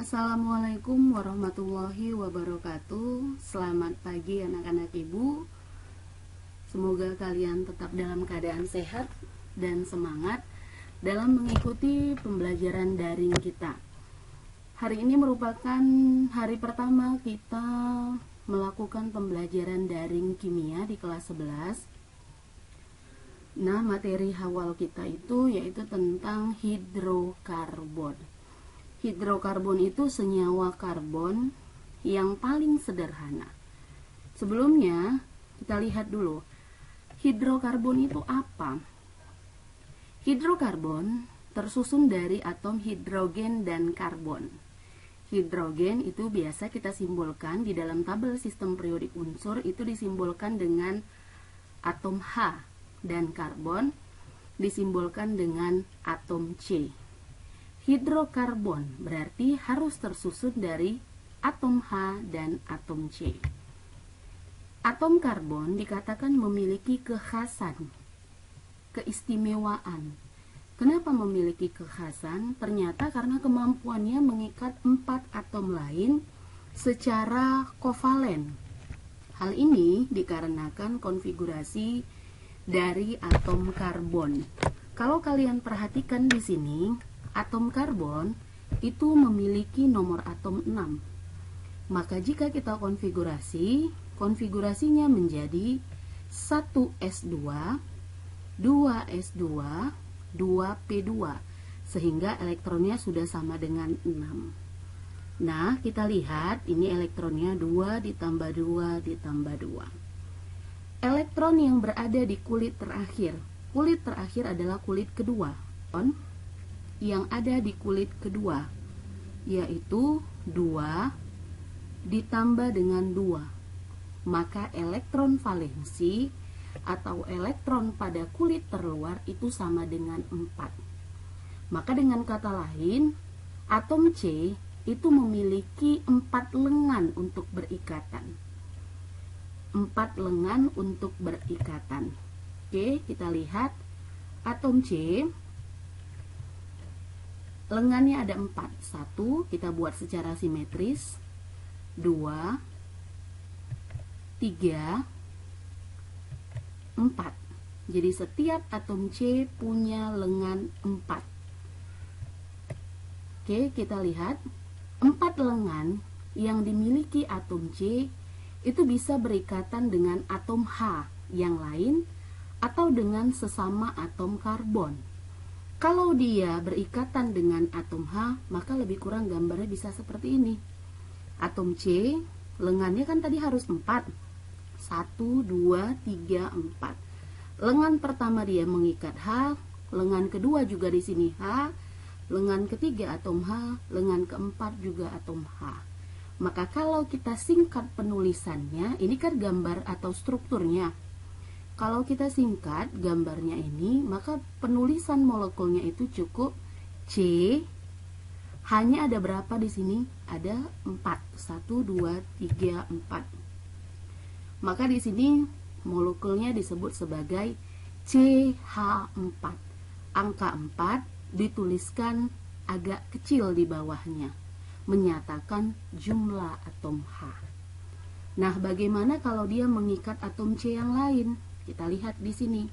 Assalamualaikum warahmatullahi wabarakatuh. Selamat pagi anak-anak ibu. Semoga kalian tetap dalam keadaan sehat dan semangat dalam mengikuti pembelajaran daring kita. Hari ini merupakan hari pertama kita melakukan pembelajaran daring kimia di kelas 11. Nah, materi awal kita itu yaitu tentang hidrokarbon. Hidrokarbon itu senyawa karbon yang paling sederhana. Sebelumnya, kita lihat dulu, hidrokarbon itu apa? Hidrokarbon tersusun dari atom hidrogen dan karbon. Hidrogen itu biasa kita simbolkan di dalam tabel sistem periodik unsur, itu disimbolkan dengan atom H, dan karbon disimbolkan dengan atom C. Hidrokarbon berarti harus tersusun dari atom H dan atom C. Atom karbon dikatakan memiliki kekhasan, keistimewaan. Kenapa memiliki kekhasan? Ternyata karena kemampuannya mengikat 4 atom lain secara kovalen. Hal ini dikarenakan konfigurasi dari atom karbon. Kalau kalian perhatikan di sini, atom karbon itu memiliki nomor atom 6. Maka jika kita konfigurasinya menjadi 1s2, 2s2, 2p2, sehingga elektronnya sudah sama dengan 6. Nah, kita lihat ini elektronnya 2 ditambah 2 ditambah 2. Elektron yang berada di kulit terakhir adalah kulit kedua. Yang ada di kulit kedua yaitu 2 ditambah dengan 2. Maka elektron valensi atau elektron pada kulit terluar itu sama dengan 4. Maka dengan kata lain, atom C itu memiliki 4 lengan untuk berikatan. 4 lengan untuk berikatan. Oke, kita lihat atom C, lengannya ada 4. 1, kita buat secara simetris. 2, 3, 4. Jadi setiap atom C punya lengan 4. Oke, kita lihat 4 lengan yang dimiliki atom C itu bisa berikatan dengan atom H yang lain atau dengan sesama atom karbon. Kalau dia berikatan dengan atom H, maka lebih kurang gambarnya bisa seperti ini. Atom C, lengannya kan tadi harus 4. 1, 2, 3, 4. Lengan pertama dia mengikat H, lengan kedua juga di sini H, lengan ketiga atom H, lengan keempat juga atom H. Maka kalau kita singkat penulisannya, ini kan gambar atau strukturnya. Kalau kita singkat gambarnya ini, maka penulisan molekulnya itu cukup C. Hanya ada berapa di sini? Ada 4. 1, 2, 3, 4. Maka di sini molekulnya disebut sebagai CH4. Angka 4 dituliskan agak kecil di bawahnya, menyatakan jumlah atom H. Nah, bagaimana kalau dia mengikat atom C yang lain? Kita lihat di sini.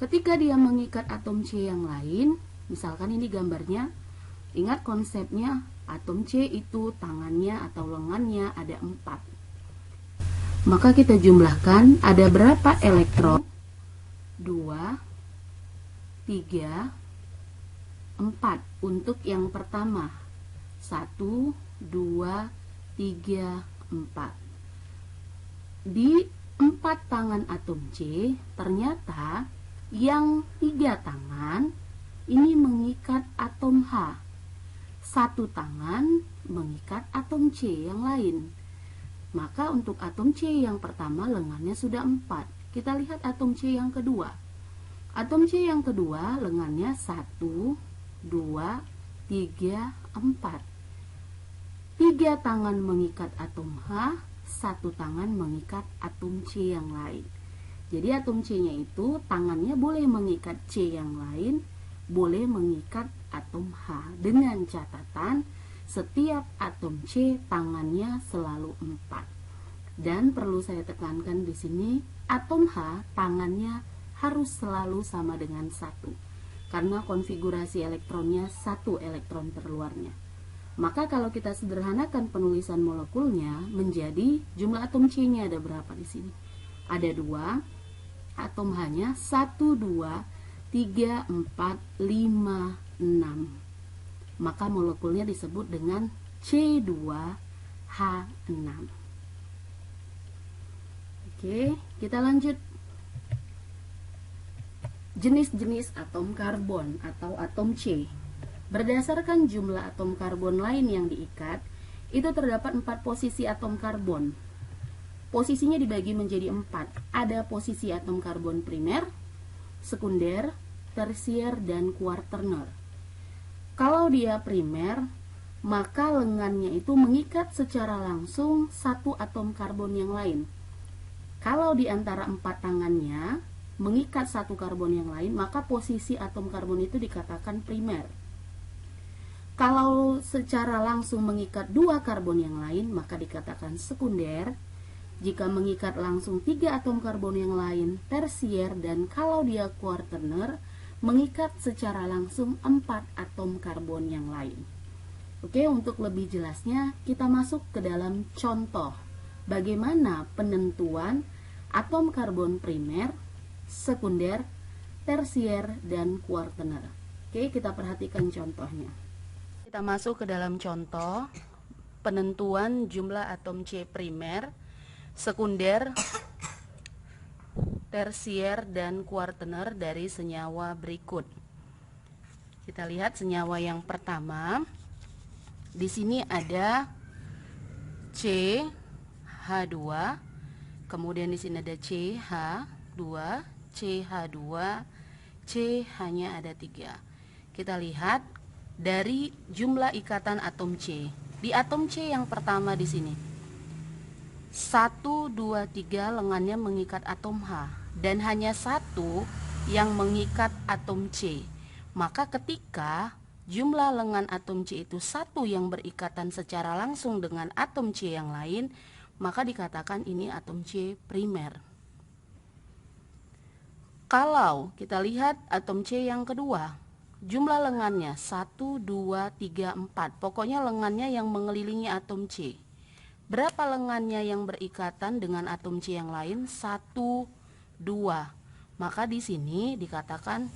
Ketika dia mengikat atom C yang lain, misalkan ini gambarnya, ingat konsepnya, atom C itu tangannya atau lengannya ada 4. Maka kita jumlahkan ada berapa elektron? 2, 3, 4 untuk yang pertama. 1, 2, 3, 4. Di 4 tangan atom C, ternyata yang 3 tangan ini mengikat atom H. 1 tangan mengikat atom C yang lain. Maka untuk atom C yang pertama lengannya sudah 4. Kita lihat atom C yang kedua. Atom C yang kedua lengannya 1, 2, 3, 4. 3 tangan mengikat atom H, 1 tangan mengikat atom C yang lain. Jadi atom C-nya itu tangannya boleh mengikat C yang lain, boleh mengikat atom H, dengan catatan setiap atom C tangannya selalu 4. Dan perlu saya tekankan di sini, atom H tangannya harus selalu sama dengan 1. Karena konfigurasi elektronnya 1 elektron terluarnya. Maka kalau kita sederhanakan penulisan molekulnya menjadi jumlah atom C-nya ada berapa di sini? Ada 2, atom H-nya 1, 2, 3, 4, 5, 6. Maka molekulnya disebut dengan C2H6. Oke, kita lanjut. Jenis-jenis atom karbon atau atom C. Berdasarkan jumlah atom karbon lain yang diikat, itu terdapat 4 posisi atom karbon. Posisinya dibagi menjadi 4. Ada posisi atom karbon primer, sekunder, tersier, dan kuarterner. Kalau dia primer, maka lengannya itu mengikat secara langsung satu atom karbon yang lain. Kalau di antara 4 tangannya mengikat satu karbon yang lain, maka posisi atom karbon itu dikatakan primer. Kalau secara langsung mengikat 2 karbon yang lain, maka dikatakan sekunder. Jika mengikat langsung 3 atom karbon yang lain, tersier. Dan kalau dia kuarterner, mengikat secara langsung 4 atom karbon yang lain. Oke, untuk lebih jelasnya kita masuk ke dalam contoh bagaimana penentuan atom karbon primer, sekunder, tersier, dan kuarterner. Oke, kita perhatikan contohnya. Kita masuk ke dalam contoh penentuan jumlah atom C primer, sekunder, tersier, dan kuarterner dari senyawa berikut. Kita lihat senyawa yang pertama. Di sini ada CH2, kemudian di sini ada CH2, CH2, CH-nya ada 3. Kita lihat dari jumlah ikatan atom C. Di atom C yang pertama di sini 1, 2, 3 lengannya mengikat atom H dan hanya 1 yang mengikat atom C. Maka ketika jumlah lengan atom C itu 1 yang berikatan secara langsung dengan atom C yang lain, maka dikatakan ini atom C primer. Kalau kita lihat atom C yang kedua, jumlah lengannya 1, 2, 3, 4. Pokoknya lengannya yang mengelilingi atom C. Berapa lengannya yang berikatan dengan atom C yang lain? 1, 2. Maka di sini dikatakan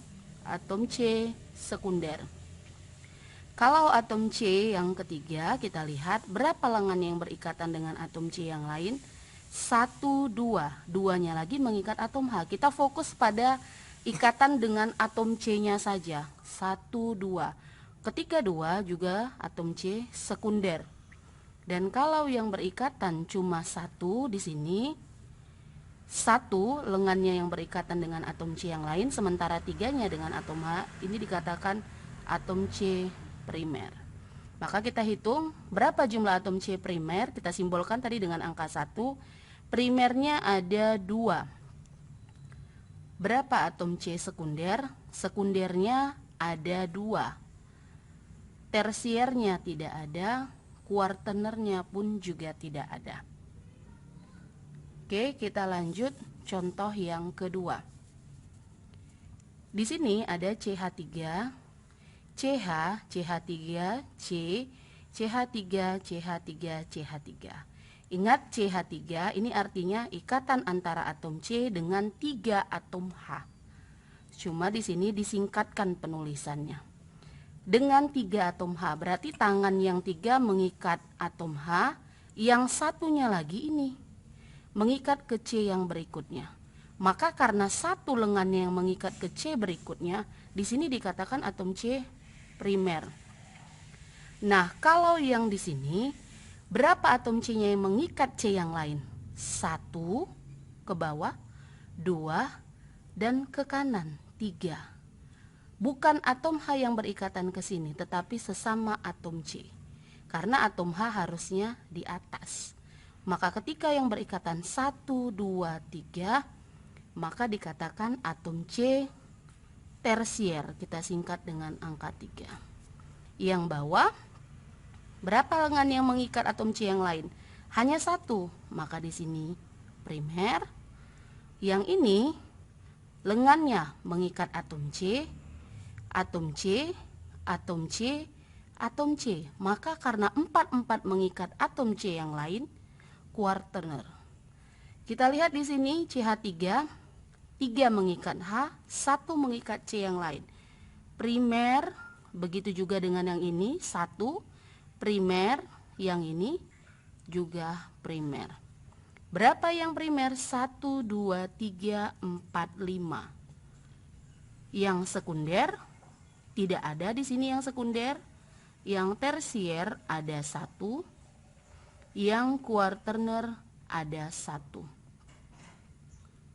atom C sekunder. Kalau atom C yang ketiga, kita lihat berapa lengan yang berikatan dengan atom C yang lain? 1, 2. Duanya lagi mengikat atom H. Kita fokus pada ikatan dengan atom C-nya saja. 1, 2. Ketika 2 juga atom C sekunder. Dan kalau yang berikatan cuma 1 di sini, 1 lengannya yang berikatan dengan atom C yang lain, sementara 3-nya dengan atom H, ini dikatakan atom C primer. Maka kita hitung berapa jumlah atom C primer, kita simbolkan tadi dengan angka 1. Primernya ada 2. Berapa atom C sekunder? Sekundernya ada 2. Tersiernya tidak ada, kuarternernya pun juga tidak ada. Oke, kita lanjut contoh yang kedua. Di sini ada CH3, CH, CH3, C, CH3, CH3, CH3. Ingat CH3 ini artinya ikatan antara atom C dengan 3 atom H. Cuma di sini disingkatkan penulisannya. Dengan 3 atom H berarti tangan yang 3 mengikat atom H, yang satunya lagi ini mengikat ke C yang berikutnya. Maka karena satu lengannya yang mengikat ke C berikutnya, di sini dikatakan atom C primer. Nah, kalau yang di sini berapa atom C-nya yang mengikat C yang lain? 1 ke bawah, 2 dan ke kanan 3. Bukan atom H yang berikatan ke sini, tetapi sesama atom C. Karena atom H harusnya di atas. Maka ketika yang berikatan 1, 2, 3, maka dikatakan atom C tersier. Kita singkat dengan angka 3. Yang bawah Berapa lengan yang mengikat atom C yang lain? Hanya satu, maka di sini primer. Yang ini lengannya mengikat atom C, atom C, atom C, atom C. Maka karena 4 mengikat atom C yang lain, kuartener. Kita lihat di sini CH3, 3 mengikat H, 1 mengikat C yang lain. Primer, begitu juga dengan yang ini, 1 primer, yang ini juga primer. Berapa yang primer? 1, 2, 3, 4, 5. Yang sekunder tidak ada di sini yang sekunder. Yang tersier ada 1. Yang kuarterner ada 1.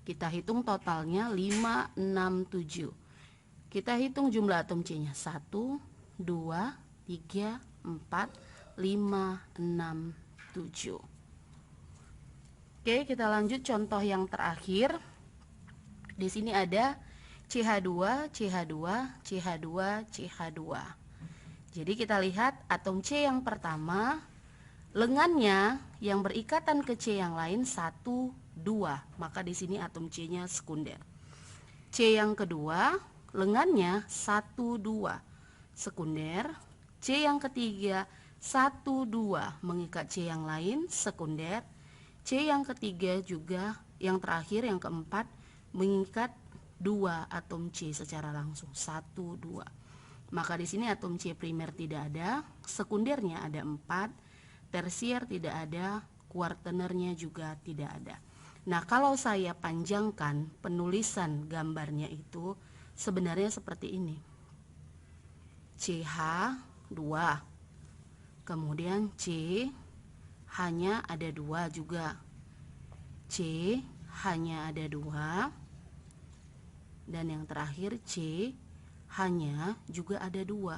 Kita hitung totalnya 5, 6, 7. Kita hitung jumlah atom C-nya 1, 2, 3, 4, 5, 6, 7. Oke, kita lanjut contoh yang terakhir. Di sini ada CH2, CH2, CH2, CH2. Jadi kita lihat atom C yang pertama, lengannya yang berikatan ke C yang lain 1, 2. Maka di sini atom C-nya sekunder. C yang kedua, lengannya 1, 2. Sekunder. C yang ketiga 1, 2 mengikat C yang lain, sekunder. C yang ketiga juga, yang terakhir yang keempat mengikat 2 atom C secara langsung, 1, 2. Maka di sini atom C primer tidak ada, sekundernya ada 4, tersier tidak ada, kuartenernya juga tidak ada. Nah, kalau saya panjangkan penulisan gambarnya itu sebenarnya seperti ini. CH2, kemudian C hanya ada 2 juga, C hanya ada 2, dan yang terakhir C hanya juga ada 2.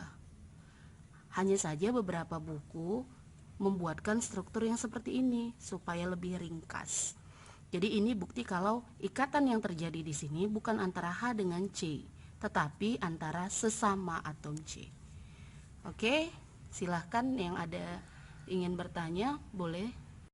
Hanya saja beberapa buku membuatkan struktur yang seperti ini supaya lebih ringkas. Jadi ini bukti kalau ikatan yang terjadi di sini bukan antara H dengan C, tetapi antara sesama atom C. Oke, silahkan yang ada ingin bertanya boleh